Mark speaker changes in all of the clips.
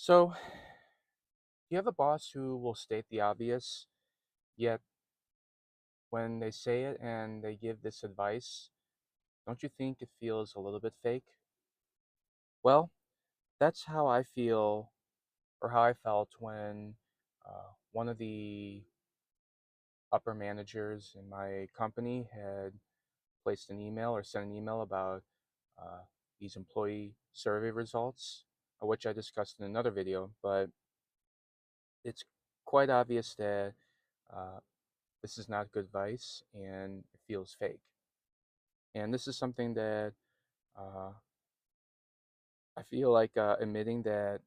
Speaker 1: So, you have a boss who will state the obvious, yet when they say it and they give this advice, don't you think it feels a little bit fake? Well, that's how I feel, or how I felt when one of the upper managers in my company had placed an email or sent an email about uh, these employee survey results, which I discussed in another video, but it's quite obvious that uh, this is not good advice and it feels fake. And this is something that uh, I feel like admitting that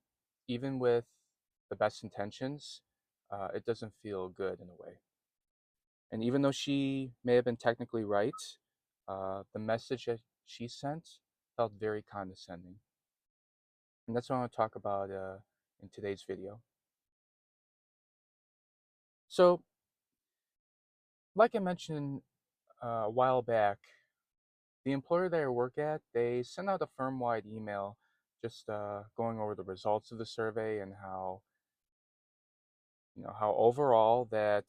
Speaker 1: even with the best intentions, it doesn't feel good in a way. And even though she may have been technically right, the message that she sent felt very condescending. And that's what I want to talk about in today's video. So, like I mentioned a while back, the employer that I work at, they sent out a firm-wide email just going over the results of the survey and how overall that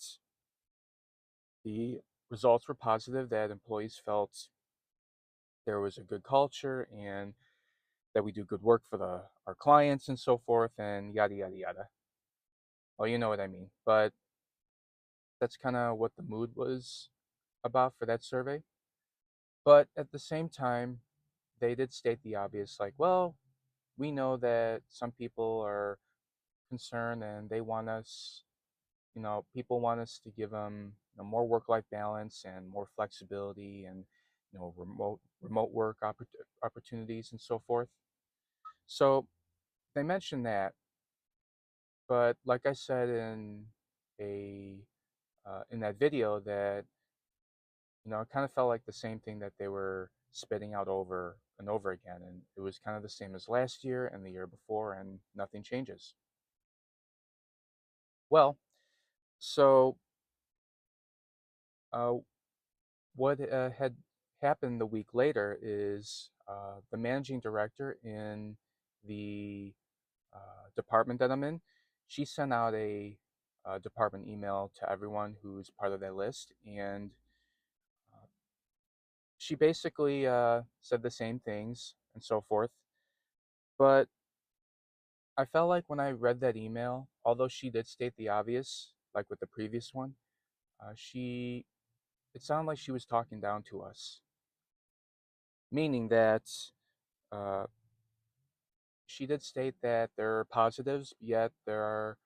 Speaker 1: the results were positive, that employees felt there was a good culture and that we do good work for our clients and so forth and yada yada yada. Well, you know what I mean. But that's kind of what the mood was about for that survey. But at the same time, they did state the obvious, like, well, we know that some people are concerned and they want us, people want us to give them more work-life balance and more flexibility and remote work opportunities and so forth. So they mentioned that, but like I said a in that video, that it kind of felt like the same thing that they were spitting out over and over again, and it was kind of the same as last year and the year before, and nothing changes. Well, so uh, what had happened the week later is the managing director in the department that I'm in, she sent out a department email to everyone who's part of that list, and uh, she basically said the same things and so forth. But I felt like when I read that email, although she did state the obvious, like with the previous one, she it sounded like she was talking down to us, meaning that uh, she did state that there are positives, yet there are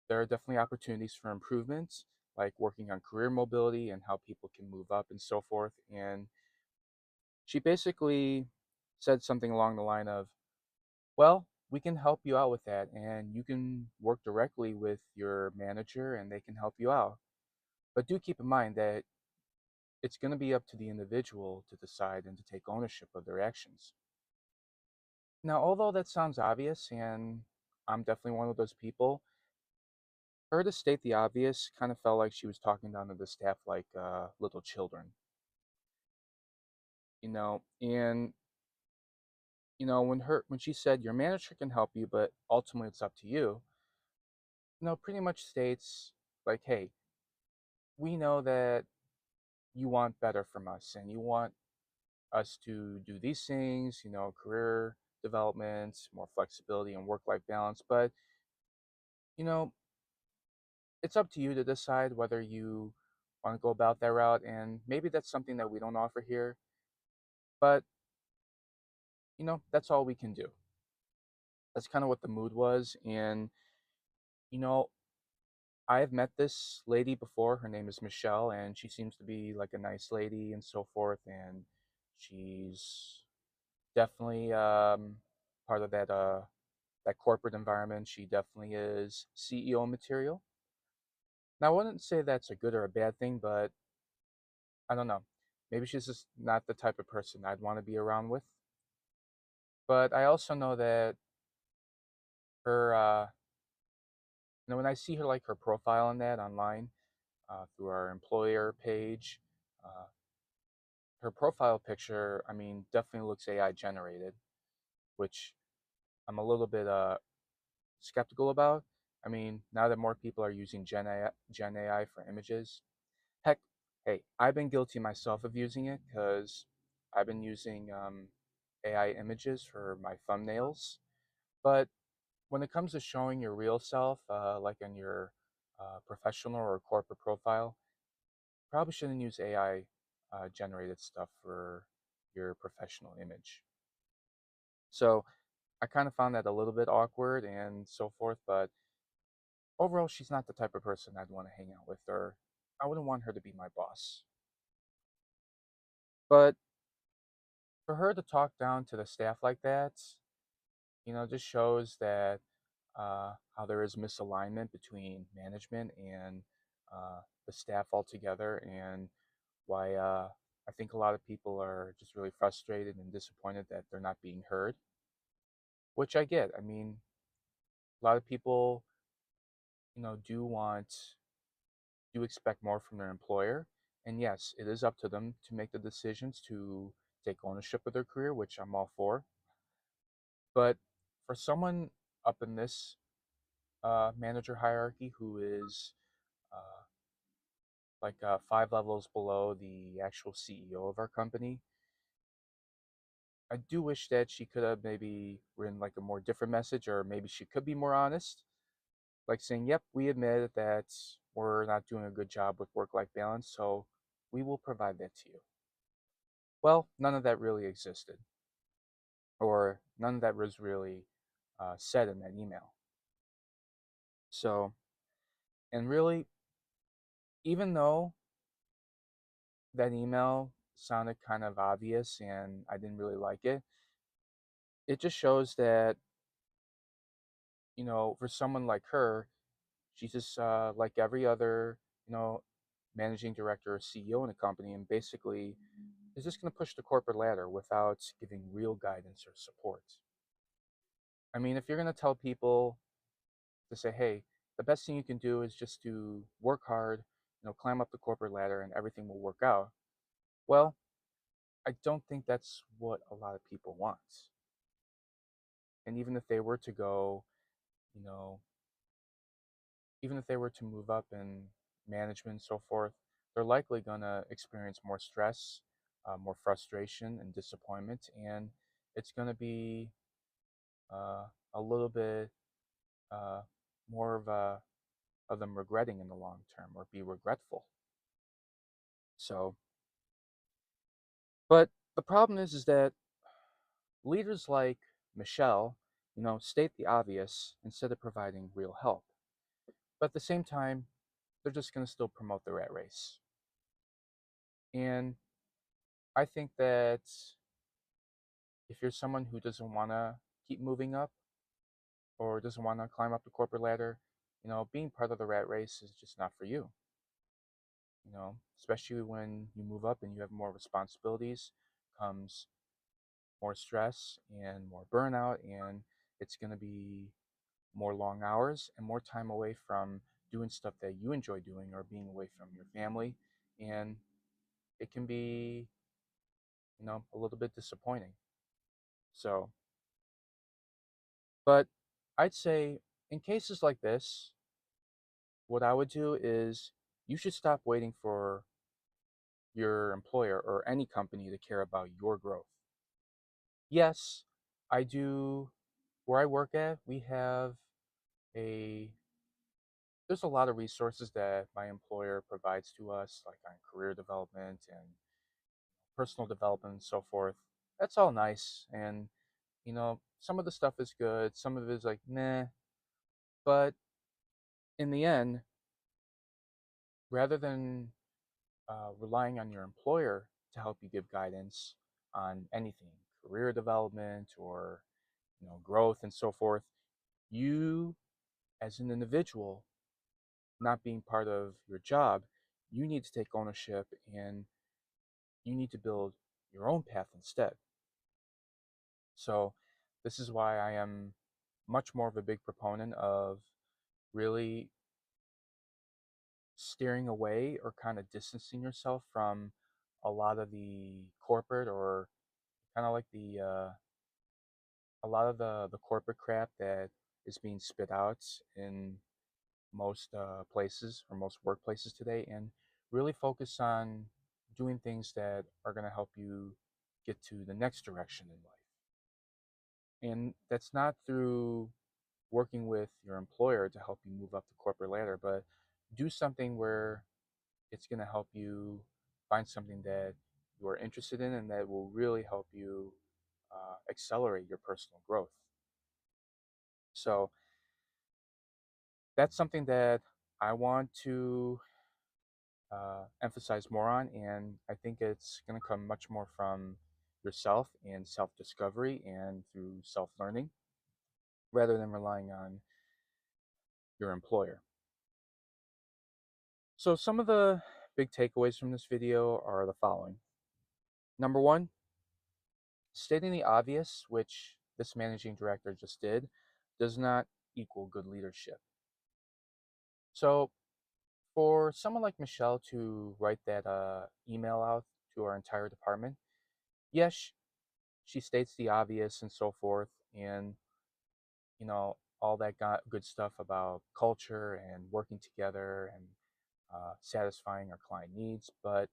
Speaker 1: definitely opportunities for improvements, like working on career mobility and how people can move up and so forth. And she basically said something along the line of, well, we can help you out with that, and you can work directly with your manager and they can help you out. But do keep in mind that it's going to be up to the individual to decide and to take ownership of their actions. Now, although that sounds obvious, and I'm definitely one of those people, her to state the obvious kind of felt like she was talking down to the staff like little children, and when she said your manager can help you, but ultimately it's up to you, pretty much states like, hey, we know that you want better from us and you want us to do these things, career development, more flexibility and work-life balance, but you know, it's up to you to decide whether you want to go about that route, and maybe that's something that we don't offer here, but that's all we can do. That's kind of what the mood was. And you know I have met this lady before. Her name is Michelle, and she seems to be like a nice lady and so forth, and she's definitely part of that corporate environment. She definitely is CEO material. Now, I wouldn't say that's a good or a bad thing, but I don't know. Maybe she's just not the type of person I'd want to be around with. But I also know that her, when I see her, like her profile on that online through our employer page, uh, her profile picture, I mean, definitely looks AI generated, which I'm a little bit skeptical about. I mean, now that more people are using Gen AI for images, heck, hey, I've been guilty myself of using it because I've been using AI images for my thumbnails. But when it comes to showing your real self, like on your professional or corporate profile, probably shouldn't use AI generated stuff for your professional image. So I kind of found that a little bit awkward and so forth, but overall, she's not the type of person I'd want to hang out with, or I wouldn't want her to be my boss. But for her to talk down to the staff like that, just shows that how there is misalignment between management and the staff altogether, and why I think a lot of people are just really frustrated and disappointed that they're not being heard, which I get. I mean, a lot of people, do expect more from their employer, and yes, it is up to them to make the decisions to take ownership of their career, which I'm all for. But for someone up in this manager hierarchy who is uh, like 5 levels below the actual CEO of our company, I do wish that she could have maybe written like a more different message, or maybe she could be more honest, like saying, "Yep, we admit that we're not doing a good job with work-life balance, so we will provide that to you." Well, none of that really existed, or none of that was really said in that email. So, and really, even though that email sounded kind of obvious and I didn't really like it, it just shows that, for someone like her, she's just like every other, managing director or CEO in a company, and basically is just going to push the corporate ladder without giving real guidance or support. I mean, if you're going to tell people to say, hey, the best thing you can do is just to work hard, climb up the corporate ladder and everything will work out, well, I don't think that's what a lot of people want. And even if they were to go, you know, even if they were to move up in management and so forth, they're likely going to experience more stress, more frustration and disappointment, and it's going to be uh, a little bit uh, more of them regretting in the long term, or be regretful. So, but the problem is that leaders like Michelle, state the obvious instead of providing real help. But at the same time, they're just going to still promote the rat race. And I think that if you're someone who doesn't want to keep moving up, or doesn't want to climb up the corporate ladder, being part of the rat race is just not for you. Especially when you move up and you have more responsibilities, comes more stress and more burnout, and it's going to be more long hours and more time away from doing stuff that you enjoy doing, or being away from your family, and it can be, a little bit disappointing. So, but I'd say in cases like this, what I would do is you should stop waiting for your employer or any company to care about your growth. Yes, I do. Where I work at, we have a there's a lot of resources that my employer provides to us, like on career development and personal development and so forth. That's all nice, and some of the stuff is good, some of it is like meh. But in the end, rather than relying on your employer to help you give guidance on anything, career development or growth and so forth, you as an individual, not being part of your job, you need to take ownership, and you need to build your own path instead. So this is why I am much more of a big proponent of really steering away or kind of distancing yourself from a lot of the corporate, or kind of like a lot of the corporate crap that is being spit out in most places or most workplaces today, and really focus on doing things that are going to help you get to the next direction in life. And that's not through working with your employer to help you move up the corporate ladder, but do something where it's going to help you find something that you are interested in and that will really help you accelerate your personal growth. So that's something that I want to emphasize more on, and I think it's going to come much more from yourself and self discovery and through self learning rather than relying on your employer. So, some of the big takeaways from this video are the following. Number one, stating the obvious, which this managing director just did, does not equal good leadership. So, for someone like Michelle to write that email out to our entire department, yes, she states the obvious and so forth, and all that good stuff about culture and working together and satisfying our client needs. But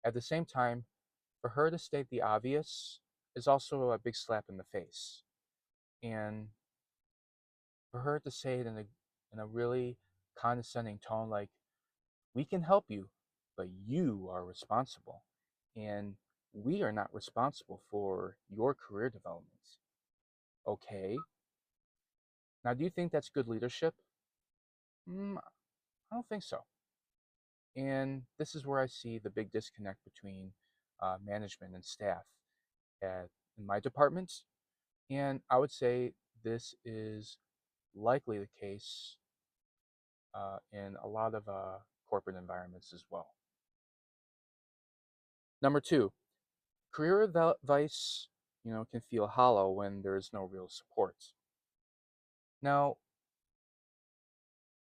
Speaker 1: at the same time, for her to state the obvious is also a big slap in the face. And for her to say it in a really condescending tone, like, we can help you, but you are responsible. And we are not responsible for your career development. Okay. Now, do you think that's good leadership? I don't think so. And this is where I see the big disconnect between management and staff at in my department. And I would say this is likely the case in a lot of corporate environments as well. Number two, career advice, can feel hollow when there is no real support. Now,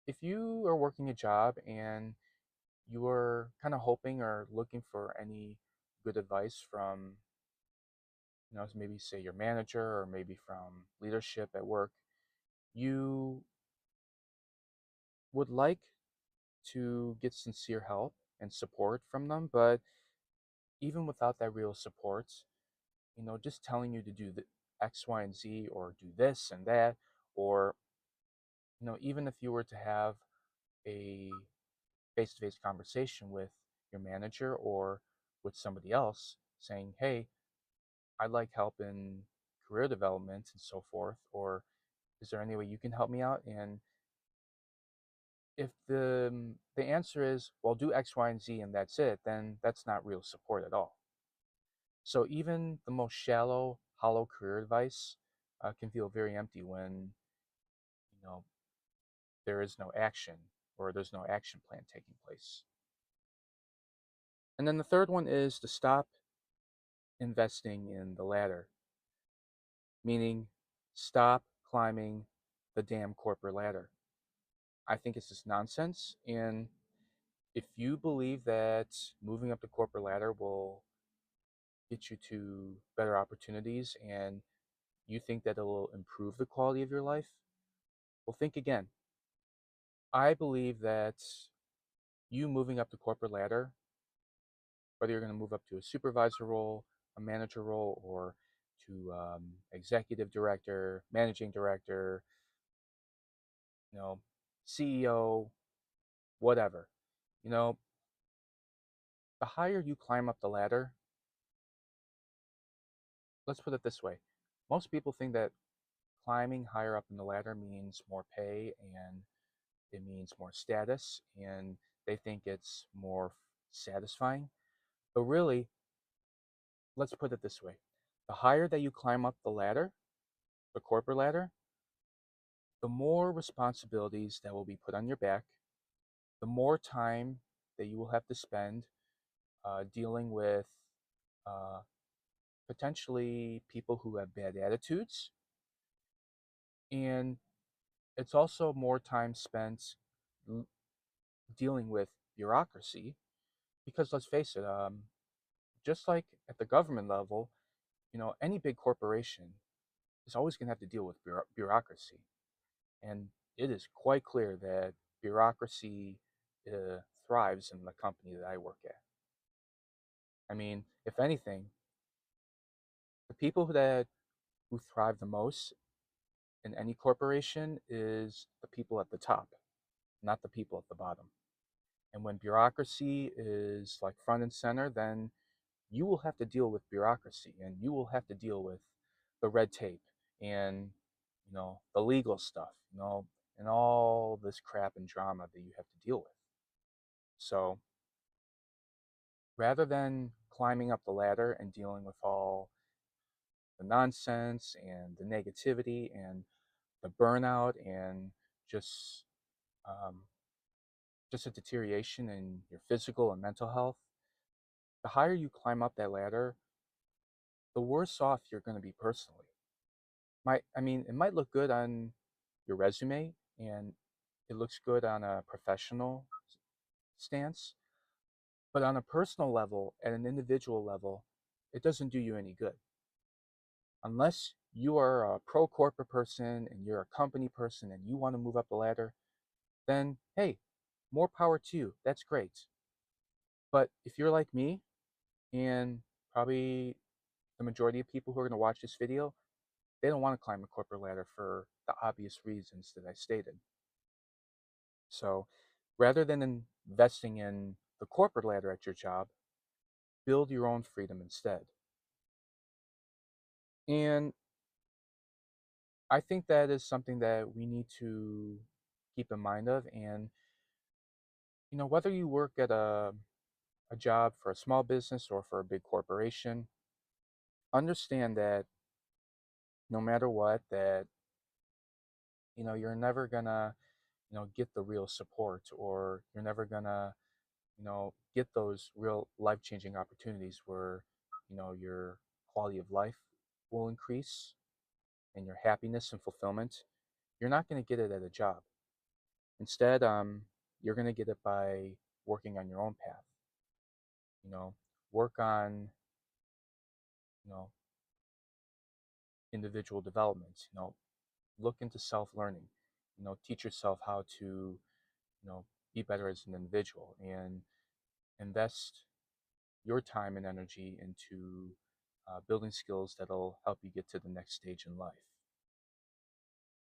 Speaker 1: if you are working a job and you are kind of hoping or looking for any good advice from, maybe say your manager or maybe from leadership at work, you would like to get sincere help and support from them. But even without that real support, just telling you to do the X, Y, and Z or do this and that, or, even if you were to have a face to face conversation with your manager or with somebody else saying, hey, I'd like help in career development and so forth, or is there any way you can help me out? And if the answer is, well, do X, Y, and Z and that's it, then that's not real support at all. So even the most shallow, hollow career advice can feel very empty when you know there is no action or there's no action plan taking place. And then the third one is to stop investing in the ladder, meaning stop climbing the damn corporate ladder. I think it's just nonsense. And if you believe that moving up the corporate ladder will get you to better opportunities and you think that it will improve the quality of your life, well, think again. I believe that you moving up the corporate ladder, whether you're going to move up to a supervisor role, a manager role, or to executive director, managing director, you know, CEO, whatever, you know, the higher you climb up the ladder, let's put it this way. Most people think that climbing higher up in the ladder means more pay and it means more status, and they think it's more satisfying. But really, let's put it this way. The higher that you climb up the ladder, the corporate ladder, the more responsibilities that will be put on your back, the more time that you will have to spend dealing with uh, potentially people who have bad attitudes. And it's also more time spent dealing with bureaucracy because let's face it, just like at the government level, any big corporation is always going to have to deal with bureaucracy. And it is quite clear that bureaucracy thrives in the company that I work at. I mean, if anything, the people who thrive the most in any corporation is the people at the top, not the people at the bottom. And when bureaucracy is like front and center, then you will have to deal with bureaucracy and you will have to deal with the red tape and the legal stuff, and all this crap and drama that you have to deal with. So rather than climbing up the ladder and dealing with all the nonsense and the negativity and the burnout and just um, just a deterioration in your physical and mental health, the higher you climb up that ladder, the worse off you're going to be personally. I mean, it might look good on your resume and it looks good on a professional stance, but on a personal level, at an individual level, it doesn't do you any good. Unless you are a pro corporate person and you're a company person and you want to move up the ladder, then hey, more power to you. That's great. But if you're like me, and probably the majority of people who are going to watch this video, they don't want to climb the corporate ladder for the obvious reasons that I stated. So rather than investing in the corporate ladder at your job, build your own freedom instead. And I think that is something that we need to keep in mind of. And, whether you work at a job for a small business or for a big corporation, understand that no matter what, that, you're never gonna, get the real support, or you're never gonna, get those real life-changing opportunities where, your quality of life will increase and your happiness and fulfillment. You're not going to get it at a job. Instead, you're going to get it by working on your own path. Work on, you know, individual development. Look into self-learning. Teach yourself how to, be better as an individual and invest your time and energy into building skills that'll help you get to the next stage in life.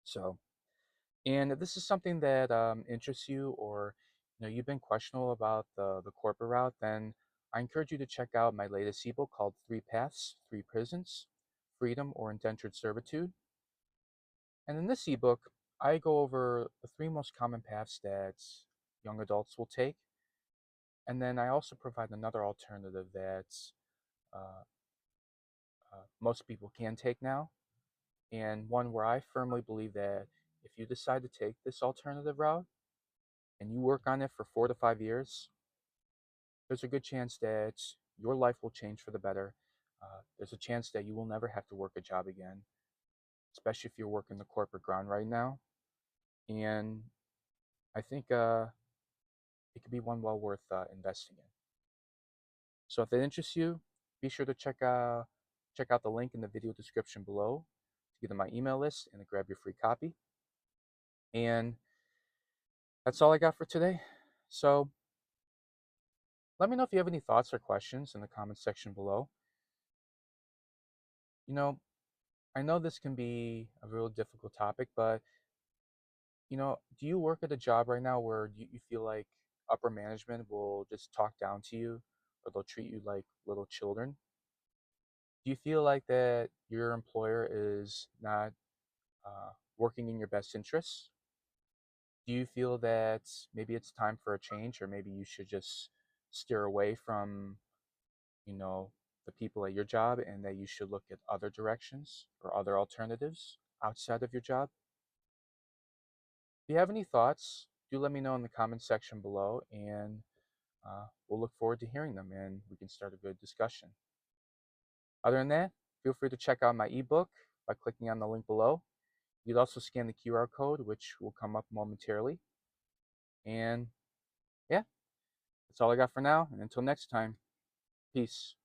Speaker 1: So, and if this is something that interests you, or you've been questionable about the corporate route, then I encourage you to check out my latest ebook called Three Paths, Three Prisons: Freedom or Indentured Servitude. And in this ebook, I go over the three most common paths that young adults will take, and then I also provide another alternative that uh, most people can take now, and one where I firmly believe that if you decide to take this alternative route and you work on it for 4 to 5 years, there's a good chance that your life will change for the better. There's a chance that you will never have to work a job again, especially if you're working the corporate grind right now. And I think it could be one well worth investing in. So if it interests you, be sure to check out the link in the video description below to get on my email list and to grab your free copy. And that's all I got for today. So let me know if you have any thoughts or questions in the comments section below. You know, I know this can be a real difficult topic, but do you work at a job right now where you feel like upper management will just talk down to you, or they'll treat you like little children? Do you feel like that your employer is not working in your best interests? Do you feel that maybe it's time for a change, or maybe you should just steer away from, the people at your job, and that you should look at other directions or other alternatives outside of your job? If you have any thoughts, do let me know in the comments section below, and we'll look forward to hearing them and we can start a good discussion. Other than that, feel free to check out my ebook by clicking on the link below. You can also scan the QR code, which will come up momentarily. And yeah, that's all I got for now. And until next time, peace.